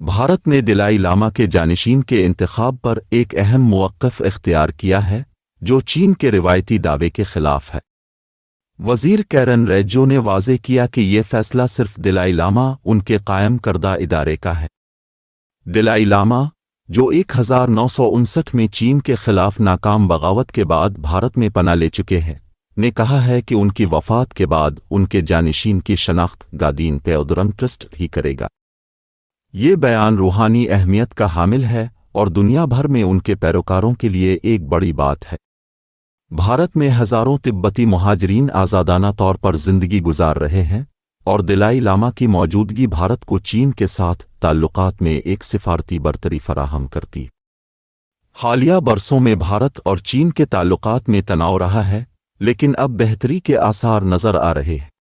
بھارت نے دلائی لاما کے جانشین کے انتخاب پر ایک اہم موقف اختیار کیا ہے جو چین کے روایتی دعوے کے خلاف ہے۔ وزیر کیرن ریجو نے واضح کیا کہ یہ فیصلہ صرف دلائی لاما ان کے قائم کردہ ادارے کا ہے۔ دلائی لاما، جو 1959 میں چین کے خلاف ناکام بغاوت کے بعد بھارت میں پناہ لے چکے ہیں، نے کہا ہے کہ ان کی وفات کے بعد ان کے جانشین کی شناخت گادین پیودرم ٹرسٹ ہی کرے گا۔ یہ بیان روحانی اہمیت کا حامل ہے اور دنیا بھر میں ان کے پیروکاروں کے لیے ایک بڑی بات ہے۔ بھارت میں ہزاروں تبتی مہاجرین آزادانہ طور پر زندگی گزار رہے ہیں اور دلائی لاما کی موجودگی بھارت کو چین کے ساتھ تعلقات میں ایک سفارتی برتری فراہم کرتی۔ حالیہ برسوں میں بھارت اور چین کے تعلقات میں تناؤ رہا ہے، لیکن اب بہتری کے آثار نظر آ رہے ہیں۔